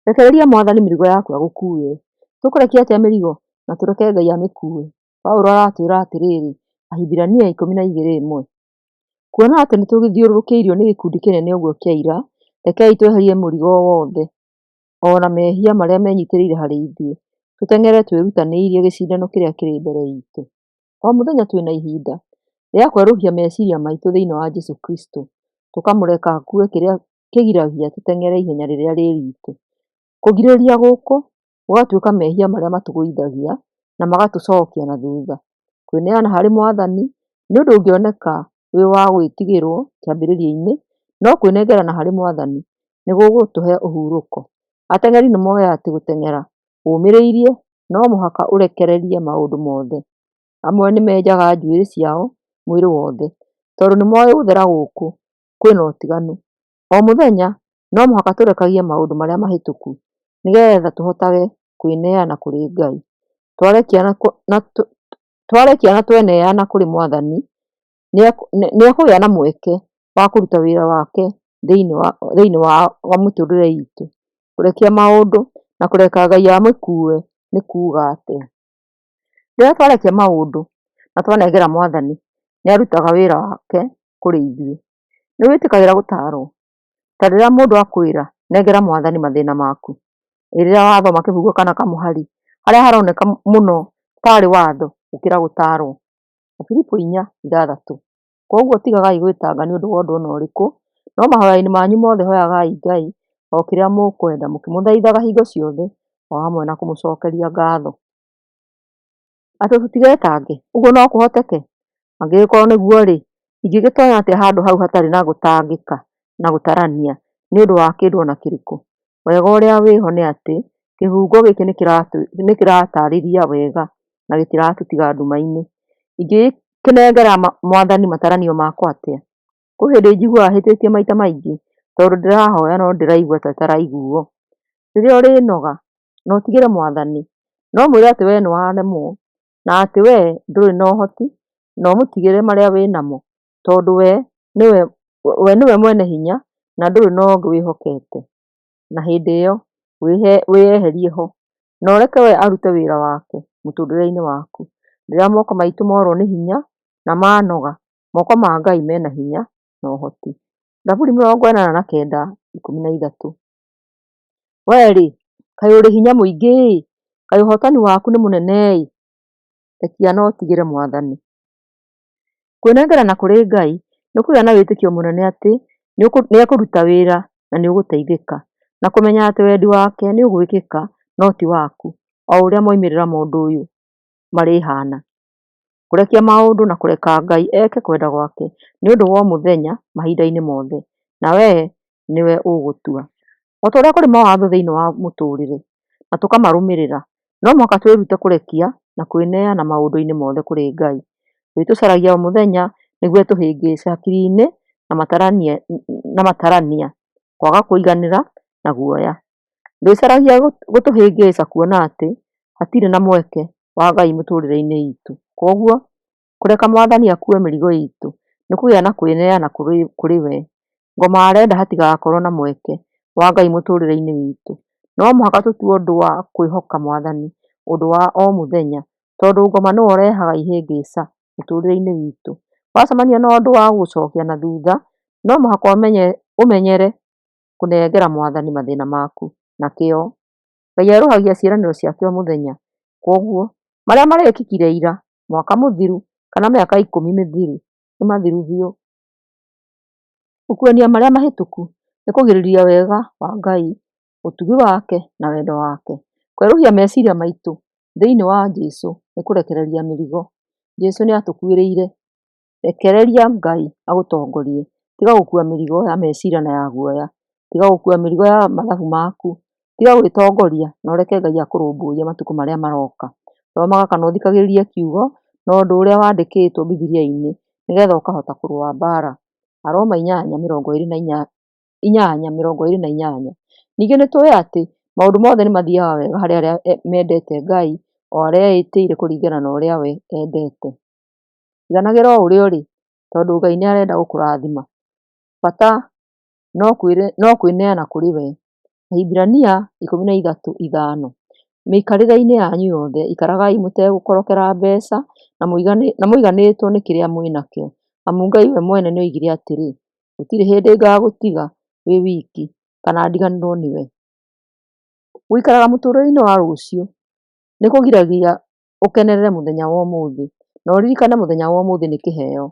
Rekereria Mwathani mĩrigo yaku agũkuue. Tũkũrekia atĩa mĩrigo na tũreke Ngai amĩkuue? Paũlũ aratwĩra atĩrĩrĩ, Ahibirania 12:1. Kuona atĩ nĩtũgĩthiũrũrũkĩirio nĩ gĩkundi kĩnene ũguo kĩa ira, rekei tweherie mũrigo wothe, ona mehia marĩa menyitĩrĩire harĩ ithuĩ, tũteng'ere twĩrutanĩirie gĩcindano kĩrĩa kĩrĩ mbere itũ. O mũthenya twĩna ihinda rĩa kwerũhia meciria maitũ thĩinĩ wa Jesũ Kristo, tũkamũreka akue kĩrĩa kĩgiragia tũteng'ere ihenya rĩrĩa rĩritũ. Kũgirĩrĩria gũkũ gũgatuĩka mehia marĩa matũgũithagia na magatũcokia na thutha. Kwĩneana harĩ Mwathani nĩ ũndũ ũngĩoneka wĩ wa gwĩtigĩrwo kĩambĩrĩria-inĩ, no kwĩnengerana harĩ Mwathani nĩ gũgũtũhe ũhurũko. Ateng'eri nĩ moĩ atĩ gũteng'era ũmĩrĩirie no mũhaka ũrekererie maũndũ mothe. Amwe nĩ menjaga njuĩrĩ ciao mwĩrĩ wothe, tondũ nĩ moĩ gũthera gũkũ kwĩna ũtiganu. O mũthenya no mũhaka tũrekagie maũndũ marĩa mahĩtũku nĩgetha tũhotage kwĩneana kũrĩ Ngai. Twarekia na tweneana kũrĩ Mwathani, nĩekũgĩa na mweke wa kũruta wĩra wake thĩinĩ wa mĩtũrĩre itũ. Kũrekia maũndũ na kũreka Ngai amĩkuue nĩ kuuga atĩa? Rĩrĩa twarekia maũndũ na twanengera Mwathani, nĩarutaga wĩra wake kũrĩ ithuĩ. Nĩwĩtĩkagĩra gũtaarwo? Ta rĩrĩa mũndũ akwĩra nengera Mwathani mathĩna maku, rĩrĩa wathoma kĩbungo kana kamũhari harĩa haroneka mũno tarĩ watho gũkĩra gũtaarwo. Filipo 4:6. Koguo tigagai gwĩtanga nĩ ũndũ wa ũndũ ona ũrĩkũ, no mahoya-inĩ manyu mothe hoyagai Ngai o kĩrĩa mũkwenda mũkĩmũthaithaga hingo ciothe o hamwe na kũmũcokeria ngatho. Atĩ tũtigetange, ũguo no kũhoteke? Angĩgĩkorwo nĩguo-rĩ, ingĩgĩtonya atĩa handũ hau hatarĩ na gũtangĩka na gũtarania nĩ ũndũ wa kĩndũ ona kĩrĩkũ? Wega ũrĩa wĩho nĩ atĩ kĩbungo gĩkĩ nĩkĩratarĩria wega na gĩtiratũtiga nduma-inĩ. Ingĩkĩnengera Mwathani mataranio makwa atĩa? Kwĩ hĩndĩ njiguaga hĩtĩtie maita maingĩ tondũ ndĩrahoya no ndĩraigua ta itaraiguo. Rĩrĩa ũrĩnoga na ũtigĩre Mwathani, no mwĩre atĩ we nĩwaremwo na atĩ we ndũrĩ na ũhoti, na ũmũtigĩre marĩa wĩnamo, tondũ we nĩwe mwene hinya na ndũrĩ na ũngĩ wĩhokete. Na hĩndĩ ĩyo wĩyeherie ho na ũreke we arute wĩra wake mũtũrĩre-inĩ waku. Rĩrĩa moko maitũ morwo nĩ hinya na manoga, moko ma Ngai mena hinya na ũhoti. Zaburi 49:13. We-rĩ, kaĩ ũrĩ hinya mũingĩ-ĩ, kaĩ ũhotani waku nĩ mũnene-ĩ, rekia na ũtigĩre Mwathani. Kwĩnengerana kũrĩ Ngai nĩ kũgĩa na wĩtĩkio mũnene atĩ nĩekũruta wĩra na nĩũgũteithĩka, na kũmenya atĩ wendi wake nĩũgwĩkĩka no ti waku, o ũrĩa moimĩrĩra ma ũndũ ũyũ marĩhana. Kũrekia maũndũ na kũreka Ngai eke kwenda gwake nĩ ũndũ wa o mũthenya mahinda-inĩ mothe, na we nĩwe ũgũtua. O ta ũrĩa kũrĩ mawatho thĩinĩ wa mũtũrĩre na tũkamarũmĩrĩra, no mũhaka twĩrute kũrekia na kwĩneana maũndũ-inĩ mothe kũrĩ Ngai. Twĩtũcaragia o mũthenya nĩguo etũhĩngĩce hakiri-inĩ na matarania, kwaga kũiganĩra na guoya. Ndwĩcaragia gũtũhĩngĩca kuona atĩ hatirĩ na mweke wa Ngai mũtũrĩre-inĩ itũ. Koguo kũreka Mwathani akue mĩrigo itũ nĩ kũgĩa na kwĩneana kũrĩ we. Ngoma arenda hatigakorwo na mweke wa Ngai mũtũrĩre-inĩ witũ. No mũhaka tũtue ũndũ wa kwĩhoka Mwathani, ũndũ wa o mũthenya, tondũ ngoma nĩwe ũrehaga ihĩngĩca mũtũrĩre-inĩ witũ. Wacemania na ũndũ wa gũgũcokia na thutha, no mũhaka ũmenyere kũnengera Mwathani mathĩna maku na kĩo. Ngai erũhagia ciĩranĩro ciake o mũthenya. Koguo marĩa marĩkĩkire ira, mwaka mũthiru kana mĩaka 10 mĩthiru nĩ mathiru biũ. Gũkuania marĩa mahĩtũku nĩ kũgirĩrĩria wega wa Ngai, ũtugi wake na wendo wake. Kwerũhia meciria maitũ thĩinĩ wa Jesũ nĩ kũrekereria mĩrigo. Jesũ nĩatũkuĩrĩire. Rekereria Ngai agũtongorie. Tiga gũkua mĩrigo ya meciria na ya guoya. Tiga gũkua mĩrigo ya mathabu maku. Tiga gwĩtongoria na ũreke Ngai akũrũmbũiye matukũ marĩa maroka. Thomaga kana ũthikagĩrĩrie kiugo na ũndũ ũrĩa wandĩkĩtwo Bibilia-inĩ nĩgetha ũkahota kũrũa mbara. Aroma 8:28. Ningĩ nĩtũĩ atĩ maũndũ mothe nĩmathiaga wega harĩ arĩa mendete Ngai, o arĩa etĩire kũringana na ũrĩa we endete. Iganagĩra o ũrĩa ũrĩ, tondũ Ngai nĩarenda gũkũrathima. Bata no kwĩneana kũrĩ we. Ahibirania 13:5 Mĩikarĩre-inĩ yanyu yothe ikaragai mũtegũkorokera mbeca na mũiganĩtwo nĩ kĩrĩa mwĩnakĩo, amu Ngai we mwene nĩoigire atĩrĩ, gũtirĩ hĩndĩ ngagũtiga wĩ wiki kana ndiganĩrwo nĩwe. Gũikaraga mũtũũrĩre-inĩ wa rũciũ nĩ kũgiragia ũkenerere mũthenya wa ũmũthĩ na ũririkane mũthenya wa ũmũthĩ nĩ kĩheo,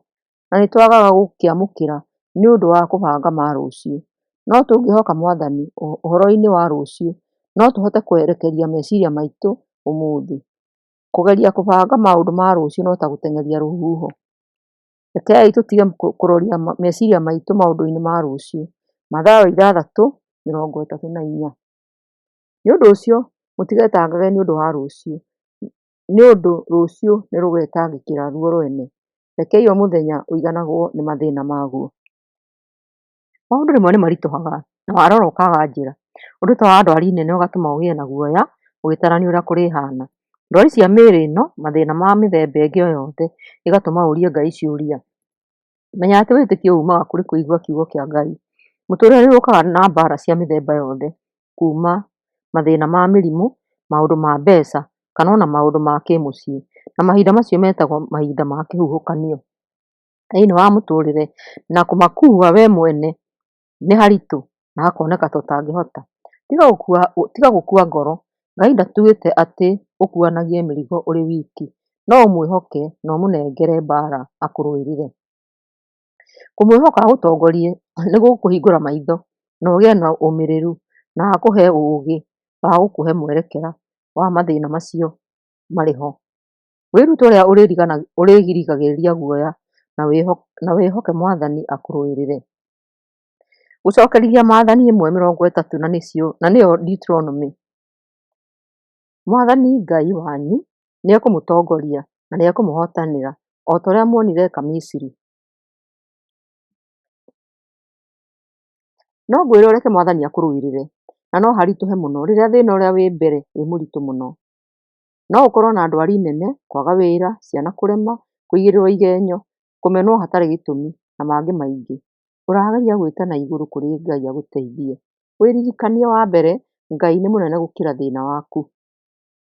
na nĩ twagaga gũkĩamũkĩra nĩ ũndũ wa kũbanga ma rũciũ. No tũngĩhoka Mwathani ũhoro-inĩ wa rũciũ, no tũhote kwerekeria meciria maitũ ũmũthĩ. Kũgeria kũbanga maũndũ ma rũciũ no ta gũteng'eria rũhuho. Rekei tũtige kũroria meciria maitũ maũndũ-inĩ ma rũciũ. Mathayo 6:34. Nĩ ũndũ ũcio, mũtigetangage nĩ ũndũ wa rũciũ, nĩ ũndũ rũciũ nĩ rũgetangĩkĩra ruo rwene. Rekei o mũthenya ũiganagwo nĩ mathĩna maguo. Maũndũ rĩmwe nĩ maritũhaga na warora ũkaga njĩra. Ũndũ ta wa ndwari nene ũgatũma ũgĩe na guoya ũgĩtarania ũrĩa kũrĩhana. Ndwari cia mĩĩrĩ ĩno, mathĩna ma mĩthemba ĩngĩ o yothe ĩgatũma ũrie Ngai ciũria. Menya atĩ wĩtĩkio umaga kũrĩ kũigua kiugo kĩa Ngai. Mũtũũrĩre nĩ ũkaga na mbara cia mĩthemba yothe, kuma mathĩna ma mĩrimũ, maũndũ ma mbeca, kana ona maũndũ ma kĩmũciĩ. Na mahinda macio metagwo mahinda ma kĩhuhũkanio thĩinĩ wa mũtũũrĩre, na kũmakua we mwene nĩ haritũ na hakoneka ta ũtangĩhota. Tiga gũkua ngoro. Ngai ndatuĩte atĩ ũkuanagie mĩrigo ũrĩ wiki. No ũmwĩhoke na ũmũnengere mbara akũrũĩrĩre. Kũmwĩhoka agũtongorie nĩ gũkũhingũra maitho na ũgĩe na ũmĩrĩru na akũhe ũũgĩ wa gũkũhe mwerekera wa mathĩna macio marĩ ho. Wĩrute ũrĩa ũrĩgiragĩrĩria guoya na wĩhoke Mwathani akũrũĩrĩre. Gũcokerithia Maathani 1:30 na nĩyo Deuteronomy. Mwathani Ngai wanyu nĩekũmũtongoria na nĩekũmũhotanĩra o ta ũrĩa muonire eka Misiri. No ngwĩre ũreke Mwathani akũrũĩrĩre, na no haritũhe mũno rĩrĩa thĩna ũrĩa wĩ mbere wĩ mũritũ mũno. No ũkorwo na ndwari nene, kwaga wĩra, ciana kũrema, kũigĩrĩrwo igenyo, kũmenwo hatarĩ gĩtũmi na mangĩ maingĩ. Ũrageria gwĩta na igũrũ kũrĩ Ngai agũteithie. Wĩririkanie wa mbere, Ngai nĩ mũnene gũkĩra thĩna waku.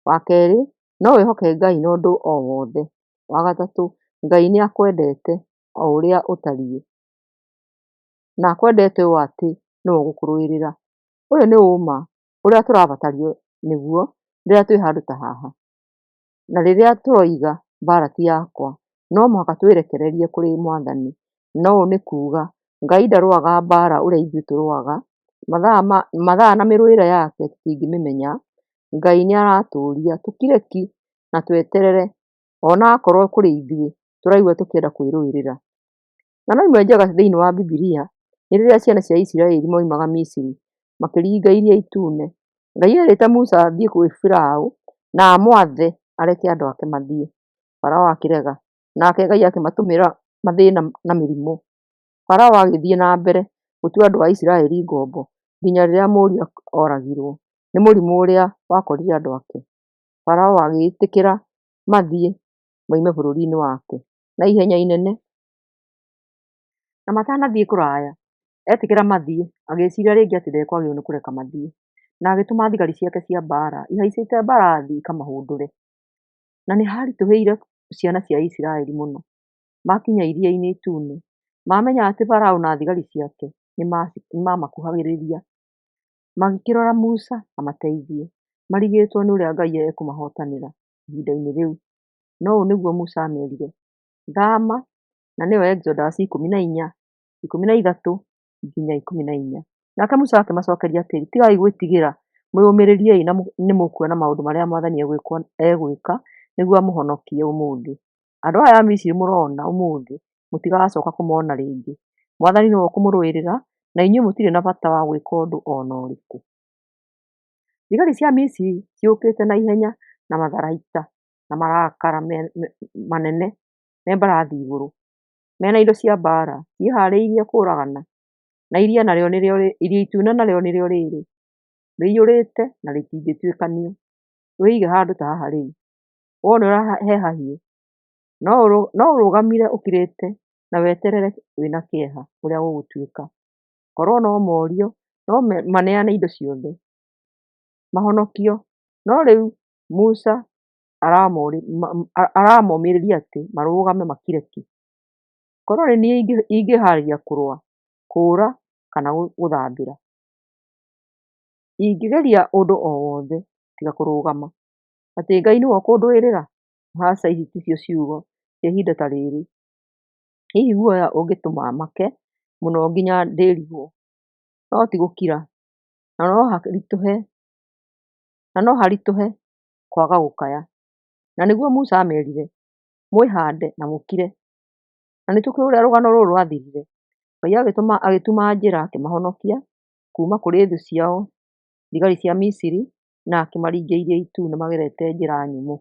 Wa kerĩ, no wĩhoke Ngai na ũndũ o wothe. Wa gatatũ, Ngai nĩ akwendete o ũrĩa ũtariĩ, na akwendete ũũ atĩ nĩwe ũgũkũrũĩrĩra. Ũyũ nĩ ũma ũrĩa tũrabatario nĩguo rĩrĩa twĩ handũ ta haha. Na rĩrĩa tũroiga mbara ti yakwa, no mũhaka twĩrekererie kũrĩ Mwathani. Na ũũ nĩ kuuga Ngai ndarũaga mbara ũrĩa ithuĩ tũrũaga. Mathaa na mĩrũĩre yake tũtingĩmĩmenya. Ngai nĩ aratũũria tũkire ki na tweterere ona akorwo kũrĩ ithuĩ tũraigua tũkĩenda kwĩrũĩrĩra. Ng'ano imwe njega thĩinĩ wa Bibilia nĩ rĩrĩa ciana cia Isiraeli moimaga Misiri makĩringa Iria Itune. Ngai erĩte Musa athiĩ kwĩ Firaũ na amwathe areke andũ ake mathiĩ. Faraũ akĩrega, nake Ngai akĩmatũmĩra mathĩna na mĩrimũ. Faraũ agĩthiĩ na mbere gũtua andũ a Isiraeli ngombo nginya rĩrĩa mũriũ oragirwo nĩ mũrimũ ũrĩa wakorire andũ ake. Faraũ agĩĩtĩkĩra mathiĩ moime bũrũri-inĩ wake na ihenya inene. Na matanathiĩ kũraya, etĩkĩra mathiĩ agĩĩciria rĩngĩ atĩ ndekwagĩrĩirwo nĩ kũreka mathiĩ. Na agĩtũma thigari ciake cia mbara ihaicĩte mbarathi ikamahũndũre. Na nĩ haritũhĩire ciana cia Isiraeli mũno. Makinya Iria-inĩ Itune, mamenya atĩ Faraũ na thigari ciake nĩ mamakuhagĩrĩria. Magĩkĩrora Musa amateithie, marigĩtwo nĩ ũrĩa Ngai ekũmahotanĩra ihinda-inĩ rĩu. No ũũ nĩguo Musa amerire, thama, na nĩyo Exodus 14:13-14. Nake Musa akĩmacokeria atĩrĩ, tigai gwĩtigĩra, mwĩyũmĩrĩriei na nĩ mũkuona maũndũ marĩa Mwathani egwĩka nĩguo amũhonokie ũmũthĩ. Andũ aya a Misiri mũrona ũmũthĩ mũtigacoka kũmona rĩngĩ. Mwathani nĩwe ũkũmũrũĩrĩra na inyuĩ mũtirĩ na bata wa gwĩka ũndũ ona ũrĩkũ. Thigari cia Misiri ciũkĩte na ihenya na matharaita na marakara manene me mbarathi igũrũ, mena indo cia mbara, ciĩharĩirie kũũragana. Na Iria Itune narĩo nĩrĩo rĩrĩ, rĩiyũrĩte na rĩtingĩtuĩkanio. Wĩige handũ ta haha rĩu, wona ũrahehahio, no ũrũgamire ũkirĩte na weterere wĩna kĩeha ũrĩa gũgũtuĩka. Korwo no morio no maneane indo ciothe mahonokio. No rĩu Musa aramomĩrĩria atĩ marũgame makire ki. Korwo nĩ niĩ ingĩharĩria kũrũa, kũũra kana gũthambĩra, ingĩgeria ũndũ o wothe tiga kũrũgama. Atĩ Ngai nĩwe ũkũndũĩrĩra? Aca, ici ticio ciugo cia ihinda ta rĩrĩ. Hihi guoya ũngĩtũma make mũno nginya ndĩrigwo, no ti gũkira, na no haritũhe kwaga gũkaya. Na nĩguo Musa amerire, mwĩhande na mũkire. Na nĩtũkĩũĩ ũrĩa rũgano rũrũ rwathirire. Ngai agĩtuma njĩra akĩmahonokia kuma kũrĩ thũ ciao, thigari cia Misiri, na akĩmaringia Iria Itune magerete njĩra nyũmũ.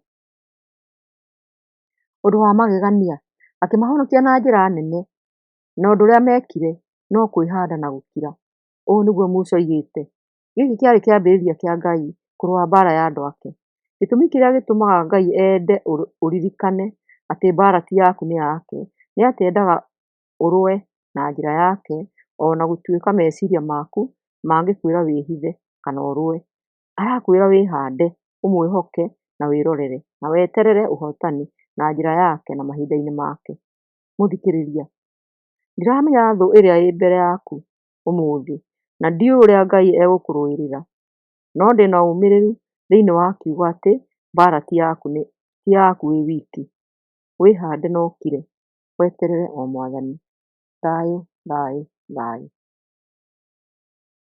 Ũndũ wa magegania, akĩmahonokia na njĩra nene, na ũndũ ũrĩa mekire no kwĩhanda na gũkira. Ũũ nĩguo Musa oigĩte. Gĩkĩ kĩarĩ kĩambĩrĩria kĩa Ngai kũrũa mbara ya andũ ake. Gĩtũmi kĩrĩa gĩtũmaga Ngai ende ũririkane atĩ mbara ti yaku nĩ yake, nĩ atĩ endaga ũrũe na njĩra yake, ona gũtuĩka meciria maku mangĩkwĩra wĩhithe kana ũrũe. Arakwĩra wĩhande, ũmwĩhoke na wĩrorere, na weterere ũhotani na njĩra yake na mahinda-inĩ make. Mũthikĩrĩria, ndiramenya thũ ĩrĩa ĩ mbere yaku ũmũthĩ, na ndiũĩ ũrĩa Ngai egũkũrũĩrĩra, no ndĩna ũmĩrĩru thĩinĩ wa kiugo atĩ mbara ti yaku wĩ wiki. Wĩhande na ũkire, weterere o Mwathani. Thayũ, thayũ, thayũ.